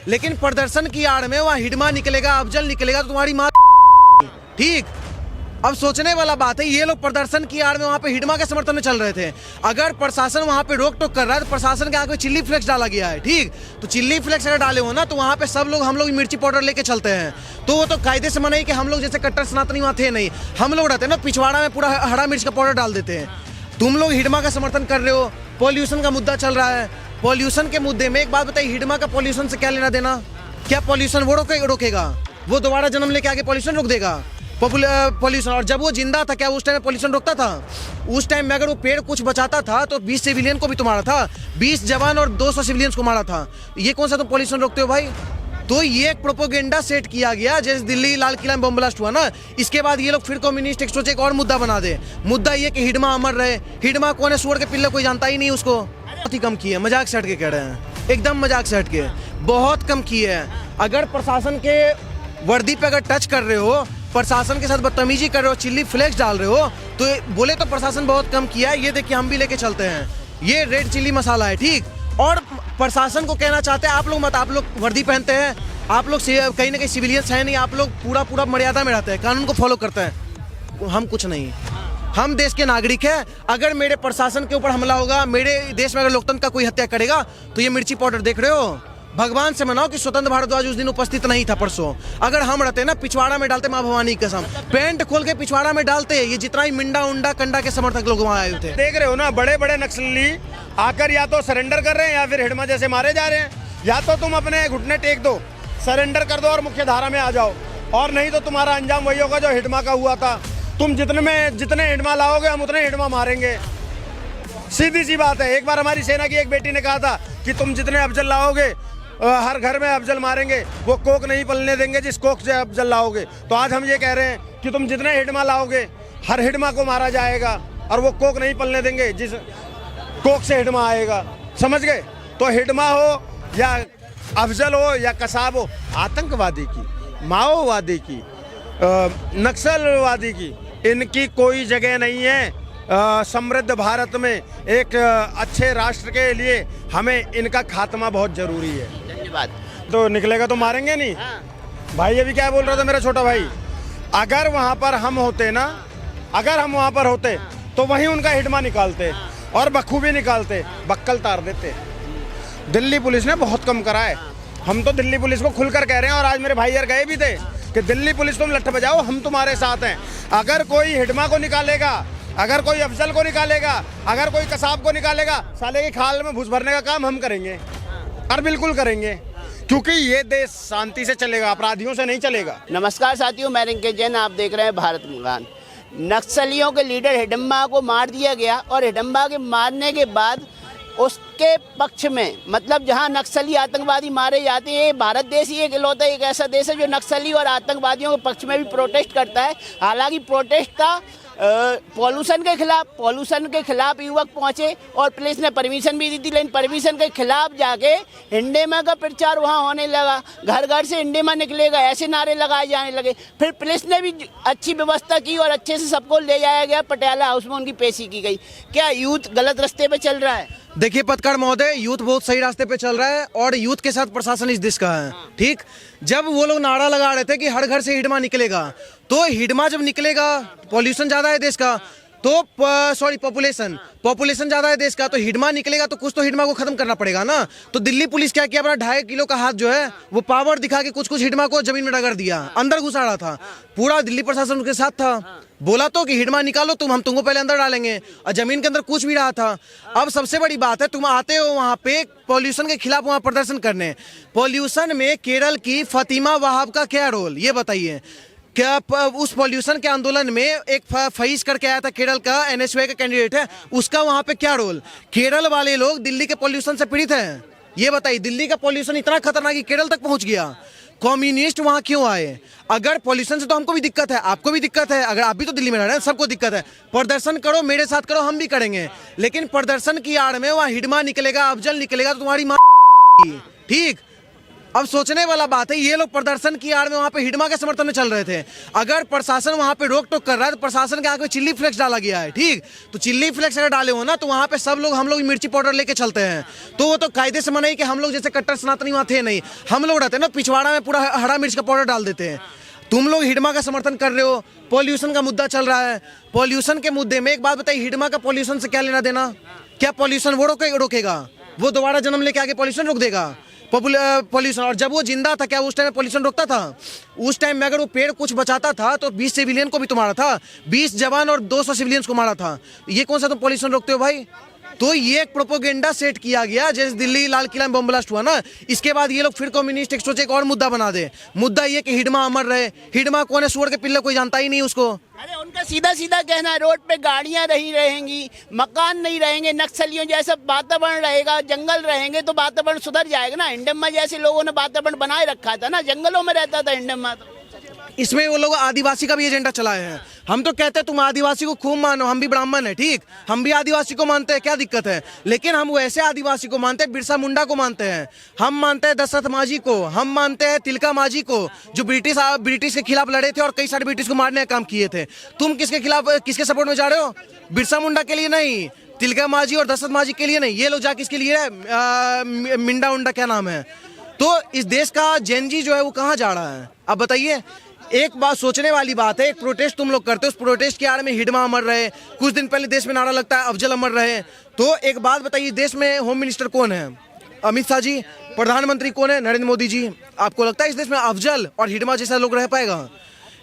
लेकिन प्रदर्शन की आड़ में वहाँ हिडमा निकलेगा, अफजल निकलेगा तो तुम्हारी माँ ठीक। अब सोचने वाला बात है, ये लोग प्रदर्शन की आड़ में वहाँ पे हिडमा के समर्थन में चल रहे थे। अगर प्रशासन वहाँ पे रोक टोक कर रहा है तो प्रशासन के आगे चिल्ली फ्लेक्स डाला गया है, ठीक। तो चिल्ली फ्लेक्स अगर डाले हो ना तो वहाँ पे सब लोग, हम लोग मिर्ची पाउडर लेके चलते हैं, तो वो तो कायदे से मना ही कि हम लोग जैसे कट्टर सनातनी वहाँ थे नहीं। हम लोग रहते हैं ना पिछवाड़ा में पूरा हरा मिर्च का पाउडर डाल देते हैं। तुम लोग हिडमा का समर्थन कर रहे हो, पॉल्यूशन का मुद्दा चल रहा है। पॉल्यूशन के मुद्दे में एक बात बताइए, हिडमा का पॉल्यूशन से क्या लेना देना? क्या पॉल्यूशन वो रोकेगा? वो दोबारा जन्म लेके आगे पॉल्यूशन रोक देगा? पॉल्यूशन, और जब वो जिंदा था क्या उस टाइम पॉल्यूशन रोकता था? उस टाइम में अगर वो पेड़ कुछ बचाता था तो 20 सिविलियन को भी तो मारा था, 20 जवान और 200 सिविलियंस को मारा था। ये कौन सा तुम पॉल्यूशन रोकते हो भाई? तो ये एक प्रोपोगेंडा सेट किया गया, जैसे दिल्ली लाल किला में बम ब्लास्ट हुआ ना, इसके बाद ये लोग फिर कम्युनिस्ट एक सोचे एक और मुद्दा बना दे। मुद्दा ये कि हिडमा अमर रहे। हिडमा कौन है? सुअर के पिल्ले, कोई जानता ही नहीं उसको। बहुत ही कम की है, मजाक से हट के कह रहे हैं, एकदम मजाक से हट के, बहुत कम की है। अगर प्रशासन के वर्दी पे अगर टच कर रहे हो, प्रशासन के साथ बदतमीजी कर रहे हो, चिल्ली फ्लेक्स डाल रहे हो, तो बोले तो प्रशासन बहुत कम किया है। ये देखिए हम भी लेके चलते हैं, ये रेड चिल्ली मसाला है, ठीक। और प्रशासन को कहना चाहते हैं आप लोग मत, आप लोग वर्दी पहनते हैं, आप लोग कहीं ना कहीं सिविलियंस हैं नहीं, आप लोग पूरा मर्यादा में रहते हैं, कानून को फॉलो करते हैं। हम कुछ नहीं, हम देश के नागरिक हैं। अगर मेरे प्रशासन के ऊपर हमला होगा, मेरे देश में अगर लोकतंत्र का कोई हत्या करेगा, तो ये मिर्ची पाउडर देख रहे हो, भगवान से मनाओ कि स्वतंत्र भारद्वाज उस दिन उपस्थित नहीं था परसों। अगर हम रहते ना पिछवाड़ा में डालते, माँ भवानी की कसम, पैंट खोल के पिछवाड़ा में डालते, ये जितना ही मिंडा उंडा कंडा के समर्थक लोग वहाँ आए थे। देख रहे हो ना, बड़े बड़े नक्सली आकर या तो सरेंडर कर रहे हैं या फिर हिडमा जैसे मारे जा रहे हैं। या तो तुम अपने घुटने टेक दो, सरेंडर कर दो और मुख्य धारा में आ जाओ, और नहीं तो तुम्हारा अंजाम वही होगा जो हिडमा का हुआ था। तुम जितने हिडमा लाओगे हम उतने हिडमा मारेंगे, सीधी सी बात है। एक बार हमारी सेना की एक बेटी ने कहा था कि तुम जितने अफजल लाओगे हर घर में अफजल मारेंगे, वो कोक नहीं पलने देंगे जिस कोक से अफजल लाओगे। तो आज हम ये कह रहे हैं कि तुम जितने हिडमा लाओगे हर हिडमा को मारा जाएगा, और वो कोक नहीं पलने देंगे जिस कोक से हिडमा आएगा, समझ गए? तो हिडमा हो या अफजल हो या कसाब हो, आतंकवादी की, माओवादी की, नक्सलवादी की, इनकी कोई जगह नहीं है। समृद्ध भारत में एक अच्छे राष्ट्र के लिए हमें इनका खात्मा बहुत जरूरी है। धन्यवाद। तो निकलेगा तो मारेंगे नहीं। भाई अभी क्या बोल रहा था मेरा छोटा भाई, अगर वहाँ पर हम होते ना, अगर हम वहाँ पर होते तो वहीं उनका हिडमा निकालते और बखूबी निकालते, बक्कल तार देते। दिल्ली पुलिस ने बहुत कम करा है। हम तो दिल्ली पुलिस को खुलकर कह रहे हैं, और आज मेरे भाई यार गए भी थे कि दिल्ली पुलिस तुम लठ बजाओ, हम तुम्हारे साथ हैं। अगर कोई हिडमा को निकालेगा, अगर कोई अफजल को निकालेगा, अगर कोई कसाब को निकालेगा, साले की खाल में घुस भरने का काम हम करेंगे, और बिल्कुल करेंगे, क्योंकि ये देश शांति से चलेगा, अपराधियों से नहीं चलेगा। नमस्कार साथियों, मैं रिंकेश जैन, आप देख रहे हैं भारत मुगान। नक्सलियों के लीडर हिडम्बा को मार दिया गया, और हिडम्बा के मारने के बाद उसके पक्ष में, मतलब जहां नक्सली आतंकवादी मारे जाते हैं, भारत देश ही एक इकलौता एक ऐसा देश है जो नक्सली और आतंकवादियों के पक्ष में भी प्रोटेस्ट करता है। हालांकि प्रोटेस्ट था पॉल्यूशन के खिलाफ युवक पहुंचे, और पुलिस ने परमिशन भी दी थी, लेकिन परमिशन के खिलाफ जाके हिंडेमा का प्रचार वहां होने लगा। घर घर से हिंडेमा निकलेगा ऐसे नारे लगाए जाने लगे। फिर पुलिस ने भी अच्छी व्यवस्था की और अच्छे से सबको ले जाया गया, पटियाला हाउस में उनकी पेशी की गई। क्या यूथ गलत रास्ते पे चल रहा है? देखिए पत्रकार महोदय, यूथ बहुत सही रास्ते पे चल रहा है, और यूथ के साथ प्रशासन इस देश का है, ठीक। जब वो लोग नारा लगा रहे थे कि हर घर से हिडमा निकलेगा, तो हिडमा जब निकलेगा, पॉल्यूशन ज्यादा है देश का, तो पॉपुलेशन ज्यादा है देश का, तो हिडमा निकलेगा तो कुछ तो हिडमा को खत्म करना पड़ेगा ना। तो दिल्ली पुलिस क्या किया, अपना 2.5 किलो का हाथ जो है वो पावर दिखा के कुछ हिडमा को जमीन में रगड़ दिया, अंदर घुसा रहा था। पूरा दिल्ली प्रशासन उनके साथ था, बोला तो कि हिडमा निकालो तुम, हम तुमको पहले अंदर डालेंगे, और जमीन के अंदर कुछ भी रहा था। अब सबसे बड़ी बात है, तुम आते हो वहां पे पॉल्यूशन के खिलाफ वहां प्रदर्शन करने, पॉल्यूशन में केरल की फातिमा वहाब का क्या रोल, ये बताइए। क्या उस पॉल्यूशन के आंदोलन में एक फईस करके आया था केरल का, एनएसयूआई का कैंडिडेट है, उसका वहां पे क्या रोल? केरल वाले लोग दिल्ली के पॉल्यूशन से पीड़ित हैं, ये बताइए। दिल्ली का पॉल्यूशन इतना खतरनाक कि केरल तक पहुंच गया। कम्युनिस्ट वहां क्यों आए? अगर पॉल्यूशन से तो हमको भी दिक्कत है, आपको भी दिक्कत है, अगर आप भी तो दिल्ली में रह रहे हैं, सबको दिक्कत है। प्रदर्शन करो, मेरे साथ करो, हम भी करेंगे, लेकिन प्रदर्शन की आड़ में वहां हिडमा निकलेगा, अफजल निकलेगा तो तुम्हारी माँ ठीक। अब सोचने वाला बात है, ये लोग प्रदर्शन की आड़ में वहां पे हिडमा के समर्थन में चल रहे थे। अगर प्रशासन वहां पे रोक टोक कर रहा है तो प्रशासन के आंख में चिल्ली फ्लेक्स डाला गया है, ठीक। तो चिल्ली फ्लेक्स अगर डाले हो ना तो वहां पे सब लोग, हम लोग मिर्ची पाउडर लेके चलते हैं, तो वो तो कायदे से मना ही कि हम लोग जैसे कट्टर सनातनी वहां थे नहीं। हम लोग रहते हैं ना पिछवाड़ा में पूरा हरा मिर्च का पाउडर डाल देते हैं। तुम लोग हिडमा का समर्थन कर रहे हो, पॉल्यूशन का मुद्दा चल रहा है। पॉल्यूशन के मुद्दे में एक बात बताइए, हिडमा का पॉल्यूशन से क्या लेना देना? क्या पॉल्यूशन वो रोकेगा? वो दोबारा जन्म लेके आगे पॉल्यूशन रोक देगा? पॉल्यूशन, और जब वो जिंदा था क्या उस टाइम पॉल्यूशन रोकता था? उस टाइम में अगर वो पेड़ कुछ बचाता था तो 20 सिविलियन को भी तो मारा था, 20 जवान और 200 सिविलियंस को मारा था। ये कौन सा तुम पॉल्यूशन रोकते हो भाई? तो ये एक प्रोपोगेंडा सेट किया गया, जैसे दिल्ली लाल किला में बम ब्लास्ट हुआ ना, इसके बाद ये लोग फिर कम्युनिस्ट एक सोचे एक और मुद्दा बना दे। मुद्दा ये कि हिडमा अमर रहे। हिडमा कौन है? सूअर के पिल्ले, कोई जानता ही नहीं उसको। अरे उनका सीधा सीधा कहना है, रोड पे गाड़ियां नहीं रहेंगी, मकान नहीं रहेंगे, नक्सलियों जैसा वातावरण रहेगा, जंगल रहेंगे तो वातावरण सुधर जाएगा ना। हिडम्बा जैसे लोगों ने वातावरण बनाए रखा था ना, जंगलों में रहता था हिडम्बा। तो इसमें वो लोग आदिवासी का भी एजेंडा चलाए हैं। हम तो कहते हैं तुम आदिवासी को खूब मानो, हम भी ब्राह्मण है, ठीक, हम भी आदिवासी को मानते हैं, क्या दिक्कत है? लेकिन हम वैसे आदिवासी को मानते हैं, बिरसा मुंडा को मानते हैं, हम मानते हैं दशरथ माझी को, हम मानते हैं तिलका माझी को, जो ब्रिटिश के खिलाफ लड़े थे और कई सारे ब्रिटिश को मारने का काम किए थे। तुम किसके खिलाफ, किसके सपोर्ट में जा रहे हो? बिरसा मुंडा के लिए नहीं, तिलका माझी और दशरथ माझी के लिए नहीं। ये लोग जा किसके लिए है? मिंडा उंडा क्या नाम है? तो इस देश का जेनजी जो है वो कहाँ जा रहा है? अब बताइए। एक बात सोचने वाली बात है, एक प्रोटेस्ट तुम लोग करते हो, उस प्रोटेस्ट की आड़ में हिडमा अमर रहे। कुछ दिन पहले देश में नारा लगता है अफजल अमर रहे। तो एक बात बताइए, देश में होम मिनिस्टर कौन है? अमित शाह जी। प्रधानमंत्री कौन है? नरेंद्र मोदी जी। आपको लगता है इस देश में अफजल और हिडमा जैसा लोग रह पाएगा?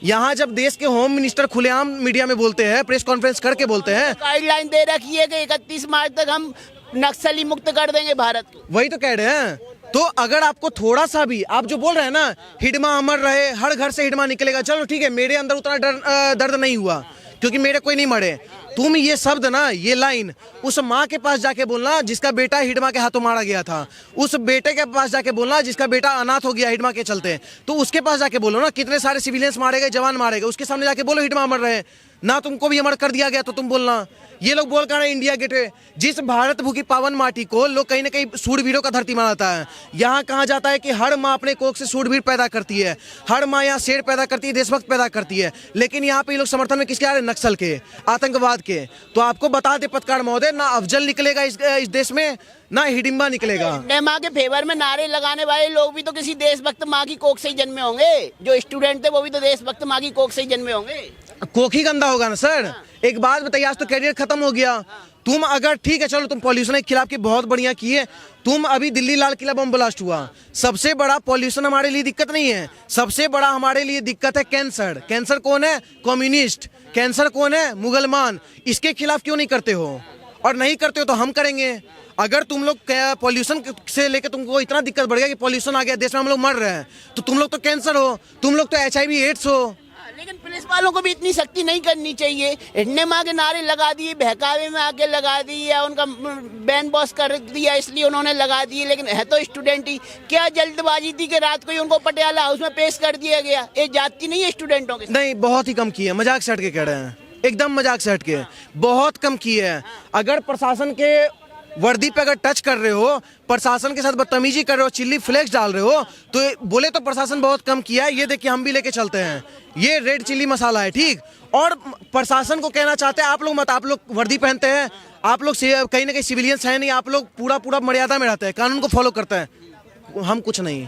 यहाँ जब देश के होम मिनिस्टर खुलेआम मीडिया में बोलते हैं, प्रेस कॉन्फ्रेंस करके बोलते हैं, गाइडलाइन दे रखी है कि 31 मार्च तक हम नक्सली मुक्त कर देंगे भारत को। वही तो कह रहे हैं। तो अगर आपको थोड़ा सा भी, आप जो बोल रहे हैं ना हिडमा अमर रहे, हर घर से हिडमा निकलेगा, चलो ठीक है, मेरे अंदर उतना दर्द नहीं हुआ क्योंकि मेरे कोई नहीं मरे। तुम ये शब्द ना, ये लाइन उस माँ के पास जाके बोलना जिसका बेटा हिडमा के हाथों मारा गया था, उस बेटे के पास जाके बोलना जिसका बेटा अनाथ हो गया हिडमा के चलते, तो उसके पास जाके बोलो ना कितने सारे सिविलियंस मारे गए, जवान मारे गए, उसके सामने जाके बोलो हिडमा अमर रहे ना। तुमको भी अमर कर दिया गया तो तुम बोलना। ये लोग बोल कर रहे इंडिया गेटवे, जिस भारत भू की पावन माटी को लोग कहीं ना कहीं सूरवीरों का धरती मानता है। यहाँ कहा जाता है कि हर माँ अपने कोख से सूरवीर पैदा करती है, हर माँ यहाँ शेर पैदा करती है, देशभक्त पैदा करती है। लेकिन यहाँ पे ये लोग समर्थन में किसके आ रहे हैं? नक्सल के, आतंकवाद के। तो आपको बता दे पत्रकार महोदय, ना अफजल निकलेगा इस देश में, ना हिडिम्बा निकलेगा। माँ के फेवर में नारे लगाने वाले लोग भी तो किसी देशभक्त माँ की कोख से ही जन्मे होंगे। जो स्टूडेंट थे वो भी तो देशभक्त माँ की कोख से ही जन्मे होंगे। कोख ही गंदा होगा ना सर। एक बात बताइए, आज तो कैरियर खत्म हो गया। तुम अगर ठीक है, चलो तुम पॉल्यूशन के खिलाफ की बहुत बढ़िया किए, तुम अभी दिल्ली लाल किला बम ब्लास्ट हुआ, सबसे बड़ा पॉल्यूशन हमारे लिए दिक्कत नहीं है, सबसे बड़ा हमारे लिए दिक्कत है कैंसर। कैंसर कौन है? कम्युनिस्ट। कैंसर कौन है? मुगलमान। इसके खिलाफ क्यों नहीं करते हो? और नहीं करते हो तो हम करेंगे। अगर तुम लोग पॉल्यूशन से लेकर तुमको इतना दिक्कत बढ़ गया कि पॉल्यूशन आ गया देश में, हम लोग मर रहे हैं, तो तुम लोग तो कैंसर हो, तुम लोग तो HIV एड्स हो। लेकिन पुलिस वालों को भी इतनी सख्ती नहीं करनी चाहिए। हिडने माँ के नारे लगा दिए, बहकावे में आके लगा दिए, या उनका बैन बॉस कर दिया इसलिए उन्होंने लगा दिए। लेकिन है तो स्टूडेंट ही। क्या जल्दबाजी थी कि रात को ही उनको पटियाला हाउस में पेश कर दिया गया? ये जाती नहीं है स्टूडेंटों के? नहीं, बहुत ही कम की है, मजाक से हट के कह रहे हैं, एकदम मजाक से हट के, बहुत कम की है। अगर प्रशासन के वर्दी पे अगर टच कर रहे हो, प्रशासन के साथ बदतमीजी कर रहे हो, चिल्ली फ्लेक्स डाल रहे हो, तो बोले तो प्रशासन बहुत कम किया है। ये देखिए हम भी लेके चलते हैं, ये रेड चिल्ली मसाला है, ठीक। और प्रशासन को कहना चाहते हैं आप लोग मत, आप लोग वर्दी पहनते हैं, आप लोग कहीं ना कहीं सिविलियंस हैं नहीं, आप लोग पूरा मर्यादा में रहते हैं, कानून को फॉलो करते हैं। हम कुछ नहीं,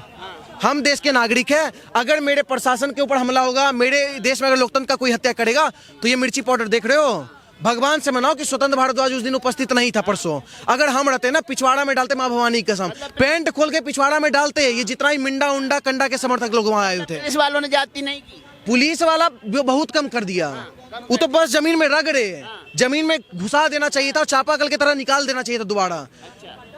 हम देश के नागरिक हैं। अगर मेरे प्रशासन के ऊपर हमला होगा, मेरे देश में अगर लोकतंत्र का कोई हत्या करेगा, तो ये मिर्ची पाउडर देख रहे हो, भगवान से मनाओ कि स्वतंत्र भारद्वाज उस दिन उपस्थित नहीं था परसों। अगर हम रहते ना, पिछवाड़ा में डालते, माँ भवानी की कसम, पैंट खोल के पिछवाड़ा में डालते। ये जितना ही मिंडा उंडा कंडा के समर्थक लोग वहां आए थे। पुलिस वालों ने जाती नहीं की? पुलिस वाला बहुत कम कर दिया, वो तो बस जमीन में रगड़े, जमीन में घुसा देना चाहिए था, चापाकल की तरह निकाल देना चाहिए था दोबारा।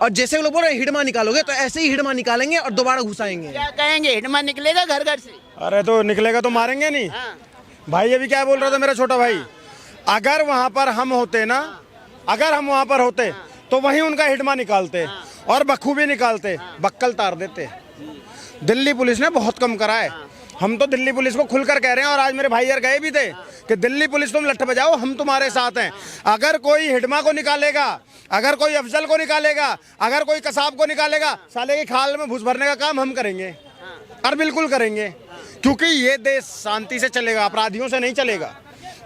और जैसे वो लोग बोल रहे हैं हिडमा निकालोगे, तो ऐसे ही हिडमा निकालेंगे और दोबारा घुसाएंगे। क्या कहेंगे, हिडमा निकलेगा घर घर से? अरे तो निकलेगा तो मारेंगे नहीं। भाई अभी क्या बोल रहा था मेरा छोटा भाई, अगर वहां पर हम होते ना, अगर हम वहां पर होते तो वहीं उनका हिडमा निकालते और बखूबी निकालते, बक्कल तार देते। दिल्ली पुलिस ने बहुत कम करा है। हम तो दिल्ली पुलिस को खुलकर कह रहे हैं, और आज मेरे भाई यार गए भी थे कि दिल्ली पुलिस तुम लठ बजाओ, हम तुम्हारे साथ हैं। अगर कोई हिडमा को निकालेगा, अगर कोई अफजल को निकालेगा, अगर कोई कसाब को निकालेगा, साले की खाल में घुस भरने का काम हम करेंगे, और बिल्कुल करेंगे। क्योंकि ये देश शांति से चलेगा, अपराधियों से नहीं चलेगा।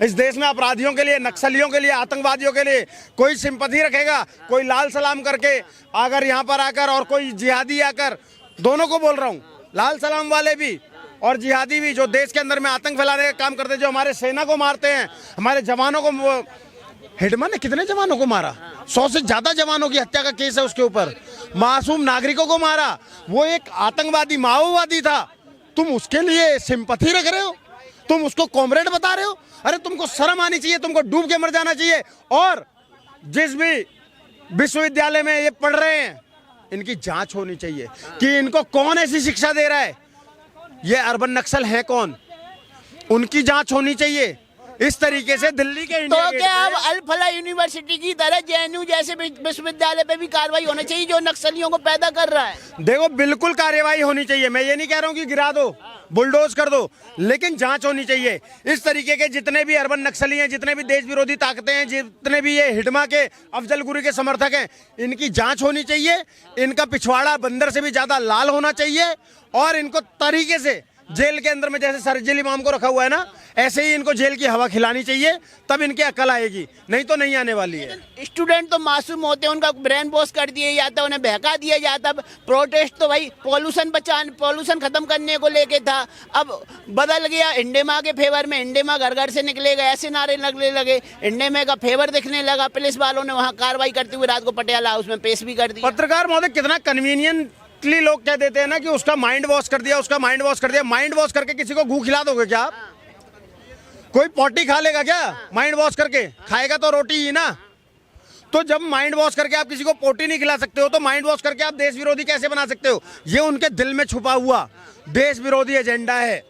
इस देश में अपराधियों के लिए, नक्सलियों के लिए, आतंकवादियों के लिए कोई सिंपैथी रखेगा, कोई लाल सलाम करके अगर यहाँ पर आकर, और कोई जिहादी आकर, दोनों को बोल रहा हूँ, लाल सलाम वाले भी और जिहादी भी, जो देश के अंदर में आतंक फैलाने का काम करते हैं, जो हमारे सेना को मारते हैं, हमारे जवानों को। हिडमा ने कितने जवानों को मारा? 100 से ज्यादा जवानों की हत्या का केस है उसके ऊपर। मासूम नागरिकों को मारा, वो एक आतंकवादी, माओवादी था। तुम उसके लिए सिंपैथी रख रहे हो, तुम उसको कॉमरेड बता रहे हो? अरे तुमको शर्म आनी चाहिए, तुमको डूब के मर जाना चाहिए। और जिस भी विश्वविद्यालय में ये पढ़ रहे हैं, इनकी जांच होनी चाहिए कि इनको कौन ऐसी शिक्षा दे रहा है, ये अर्बन नक्सल है कौन, उनकी जांच होनी चाहिए। इस तरीके से दिल्ली के तो क्या अब अल फला यूनिवर्सिटी की तरह जेएनयू जैसे विश्वविद्यालय पे भी कार्रवाई होनी चाहिए जो नक्सलियों को पैदा कर रहा है? देखो, बिल्कुल कार्रवाई होनी चाहिए। मैं ये नहीं कह रहा हूँ कि गिरा दो, बुलडोज कर दो, लेकिन जांच होनी चाहिए। इस तरीके के जितने भी अर्बन नक्सली हैं, जितने भी देश विरोधी ताकतें हैं, जितने भी ये हिडमा के, अफजल गुरु के समर्थक हैं, इनकी जांच होनी चाहिए। इनका पिछवाड़ा बंदर से भी ज्यादा लाल होना चाहिए, और इनको तरीके से जेल के अंदर में जैसे सरजिल इमाम को रखा हुआ है ना, ऐसे ही इनको जेल की हवा खिलानी चाहिए, तब इनकी अकल आएगी, नहीं तो नहीं आने वाली है। स्टूडेंट तो मासूम होते हैं, उनका ब्रेन वॉश कर दिया जाता है, उन्हें बहका दिया जाता है। प्रोटेस्ट तो भाई पॉल्यूशन खत्म करने को लेके था, अब बदल गया इंडेमा के फेवर में। इंडेमा घर घर से निकलेगा, ऐसे नारे लगने लगे, इंडेमा का फेवर दिखने लगा। पुलिस वालों ने वहाँ कार्रवाई करते हुए रात को पटियाला हाउस में पेश भी कर दिया। पत्रकार महोदय, कितना कन्वीनियंट लोग कह देते हैं ना कि उसका माइंड वॉश कर दिया, उसका माइंड वॉश कर दिया। माइंड वॉश करके किसी को गू खिला दोगे क्या आप? कोई पोटी खा लेगा क्या माइंड वॉश करके? खाएगा तो रोटी ही ना। तो जब माइंड वॉश करके आप किसी को पोटी नहीं खिला सकते हो, तो माइंड वॉश करके आप देश विरोधी कैसे बना सकते हो? ये उनके दिल में छुपा हुआ देश विरोधी एजेंडा है,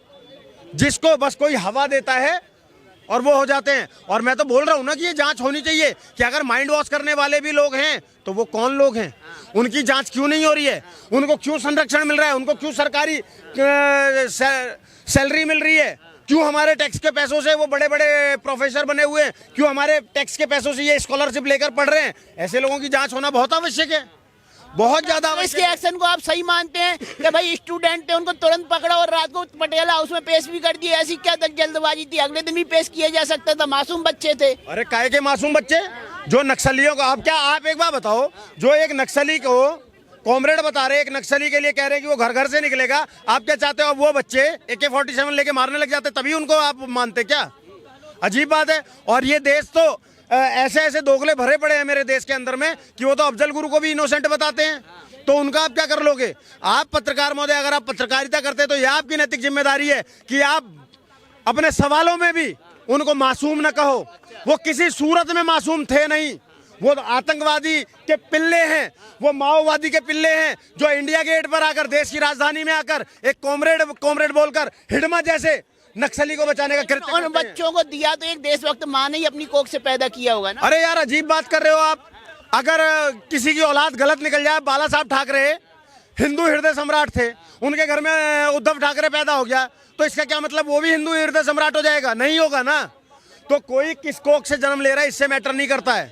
जिसको बस कोई हवा देता है और वो हो जाते हैं। और मैं तो बोल रहा हूं ना कि ये जांच होनी चाहिए कि अगर माइंड वॉश करने वाले भी लोग हैं तो वो कौन लोग हैं, उनकी जांच क्यों नहीं हो रही है, उनको क्यों संरक्षण मिल रहा है, उनको क्यों सरकारी सैलरी मिल रही है, क्यों हमारे टैक्स के पैसों से वो बड़े बड़े प्रोफेसर बने हुए हैं, क्यों हमारे टैक्स के पैसों से ये स्कॉलरशिप लेकर पढ़ रहे हैं। ऐसे लोगों की जांच होना बहुत आवश्यक है, बहुत ज्यादा आवश्यक। इसके एक्शन को आप सही मानते हैं कि भाई स्टूडेंट थे, उनको तुरंत पकड़ा और रात को पटियाला हाउस में पेश भी कर दिया? ऐसी क्या जल्दबाजी थी? अगले दिन भी पेश किया जा सकता था, मासूम बच्चे थे। अरे काहे के मासूम बच्चे? जो नक्सलियों को, आप एक बात बताओ, जो एक नक्सली को कॉमरेड बता रहे, एक नक्सली के लिए कह रहे हैं कि वो घर घर से निकलेगा, आप क्या चाहते हो? अब वो बच्चे AK-47 लेके मारने लग जाते, तभी उनको आप मानते क्या? अजीब बात है। और ये देश तो ऐसे ऐसे दोगले भरे पड़े हैं मेरे देश के अंदर में कि वो तो अफजल गुरु को भी इनोसेंट बताते हैं, तो उनका आप क्या कर लोगे? आप पत्रकार महोदय, अगर आप पत्रकारिता करते तो यह आपकी नैतिक जिम्मेदारी है कि आप अपने सवालों में भी उनको मासूम न कहो। वो किसी सूरत में मासूम थे नहीं, वो आतंकवादी के पिल्ले हैं, वो माओवादी के पिल्ले हैं, जो इंडिया गेट पर आकर, देश की राजधानी में आकर एक कॉमरेड बोलकर हिडमा जैसे नक्सली को बचाने का कृत्य उन बच्चों को दिया तो एक देशभक्त माँ ने ही अपनी कोख से पैदा किया होगा ना। अरे यार, अजीब बात कर रहे हो आप। अगर किसी की औलाद गलत निकल जाए, बाला साहब ठाकरे हिंदू हृदय सम्राट थे, उनके घर में उद्धव ठाकरे पैदा हो गया, तो इसका क्या मतलब वो भी हिंदू हृदय सम्राट हो जाएगा? नहीं होगा ना। तो कोई किस कोख से जन्म ले रहा है इससे मैटर नहीं करता है।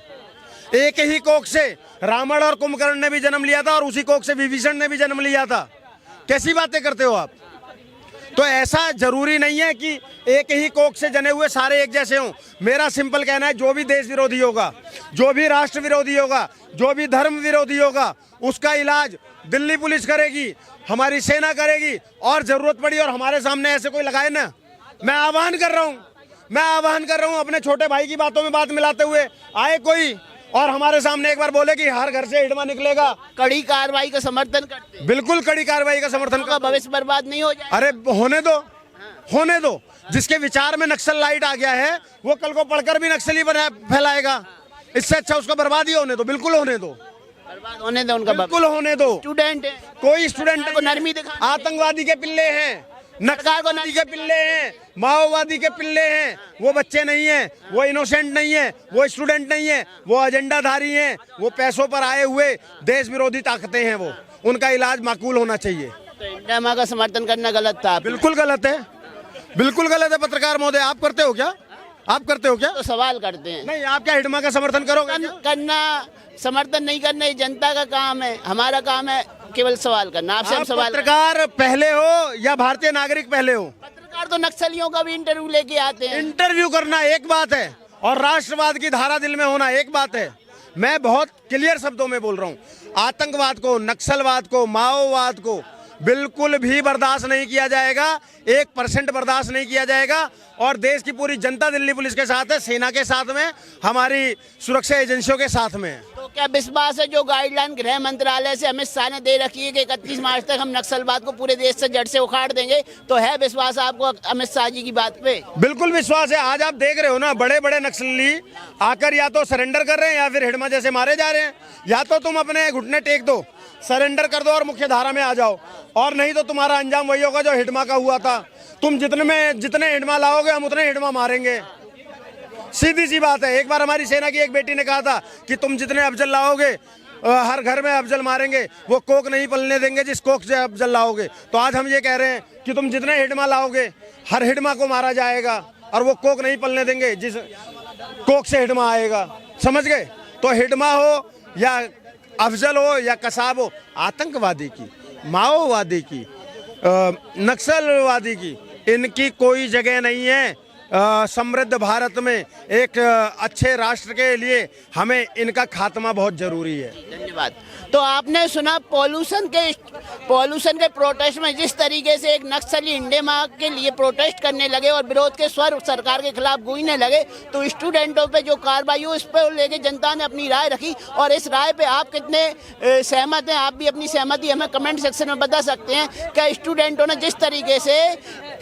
एक ही कोख से रावण और कुंभकर्ण ने भी जन्म लिया था, और उसी कोख से विभीषण ने भी जन्म लिया था। कैसी बातें करते हो आप? तो ऐसा जरूरी नहीं है कि एक ही कोख से जने हुए सारे एक जैसे हों। मेरा सिंपल कहना है, जो भी देश विरोधी होगा, जो भी राष्ट्र विरोधी होगा, जो भी धर्म विरोधी होगा, उसका इलाज दिल्ली पुलिस करेगी, हमारी सेना करेगी, और जरूरत पड़ी और हमारे सामने ऐसे कोई लगाए ना। मैं आह्वान कर रहा हूं अपने छोटे भाई की बातों में बात मिलाते हुए, आए कोई और हमारे सामने एक बार बोले कि हर घर से हिडमा निकलेगा, कड़ी कार्रवाई का समर्थन करते हैं। बिल्कुल कड़ी कार्रवाई का समर्थन का भविष्य बर्बाद नहीं हो जाए। अरे होने दो। जिसके विचार में नक्सल लाइट आ गया है, वो कल को पढ़कर भी नक्सली फैलाएगा। इससे अच्छा उसका बर्बाद ही होने दो, बिल्कुल होने दो, बर्बाद होने दो, उनका बिल्कुल होने दो। स्टूडेंट है, कोई स्टूडेंट को नरमी दिखा, आतंकवादी के पिल्ले हैं, नक्सलवादी के पिल्ले हैं, माओवादी के पिल्ले हैं। वो बच्चे नहीं हैं, वो इनोसेंट नहीं है, वो स्टूडेंट नहीं है, वो एजेंडाधारी हैं, वो पैसों पर आए हुए देश विरोधी ताकतें हैं। वो उनका इलाज माकूल होना चाहिए। तो हिडमा का समर्थन करना गलत था आपने। बिल्कुल गलत है, बिल्कुल गलत है। पत्रकार महोदय, आप करते हो क्या? आप करते हो क्या? तो सवाल करते हैं। नहीं, आप क्या हिडमा का समर्थन करोगे क्या? करना, समर्थन नहीं करना ये जनता का काम है, हमारा काम है केवल सवाल करना। आपसे हम आप सवाल पत्रकार पहले हो या भारतीय नागरिक पहले हो? पत्रकार तो नक्सलियों का भी इंटरव्यू लेके आते हैं। इंटरव्यू करना एक बात है और राष्ट्रवाद की धारा दिल में होना एक बात है। मैं बहुत क्लियर शब्दों में बोल रहा हूँ, आतंकवाद को, नक्सलवाद को, माओवाद को बिल्कुल भी बर्दाश्त नहीं किया जाएगा, 1% बर्दाश्त नहीं किया जाएगा। और देश की पूरी जनता दिल्ली पुलिस के साथ है, सेना के साथ में, हमारी सुरक्षा एजेंसियों के साथ में है। तो क्या विश्वास है जो गाइडलाइन गृह मंत्रालय से अमित शाह ने दे रखी है कि 31 मार्च तक हम नक्सलवाद को पूरे देश से जड़ से उखाड़ देंगे, तो है विश्वास आपको अमित शाह जी की बात पे? बिल्कुल विश्वास है। आज आप देख रहे हो ना, बड़े बड़े नक्सली आकर या तो सरेंडर कर रहे हैं या फिर हिडमा जैसे मारे जा रहे हैं। या तो तुम अपने घुटने टेक दो, सरेंडर कर दो और मुख्य धारा में आ जाओ, और नहीं तो तुम्हारा अंजाम वही होगा जो हिडमा का हुआ था। तुम जितने हिडमा लाओगे हम उतने हिडमा मारेंगे, सीधी सी बात है। एक बार हमारी सेना की एक बेटी ने कहा था कि तुम जितने अफजल लाओगे हर घर में अफजल मारेंगे, वो कोक नहीं पलने देंगे जिस कोक से अफजल लाओगे। तो आज हम ये कह रहे हैं कि तुम जितने हिडमा लाओगे हर हिडमा को मारा जाएगा, और वो कोक नहीं पलने देंगे जिस कोक से हिडमा आएगा। समझ गए? तो हिडमा हो या अफजल हो या कसाब हो, आतंकवादी की, माओवादी की, नक्सलवादी की, इनकी कोई जगह नहीं है। समृद्ध भारत में एक अच्छे राष्ट्र के लिए हमें इनका खात्मा बहुत जरूरी है। धन्यवाद। तो आपने सुना पॉल्यूशन के प्रोटेस्ट में जिस तरीके से एक नक्सली हिडमा के लिए प्रोटेस्ट करने लगे और विरोध के स्वर सरकार के खिलाफ गूंजने लगे, तो स्टूडेंटों पे जो कार्रवाई हुई उस पर लेके जनता ने अपनी राय रखी। और इस राय पे आप कितने सहमत हैं? आप भी अपनी सहमति हमें कमेंट सेक्शन में बता सकते हैं। क्या स्टूडेंटों ने जिस तरीके से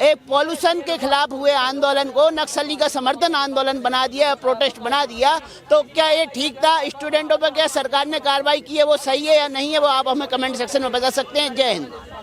एक पॉल्यूशन के खिलाफ हुए आंदोलन को नक्सली का समर्थन आंदोलन बना दिया, प्रोटेस्ट बना दिया, तो क्या ये ठीक था? स्टूडेंटों पर क्या सरकार ने कार्रवाई की है वो सही है या नहीं है, वो आप हमें कमेंट सेक्शन में बता सकते हैं। जय हिंद।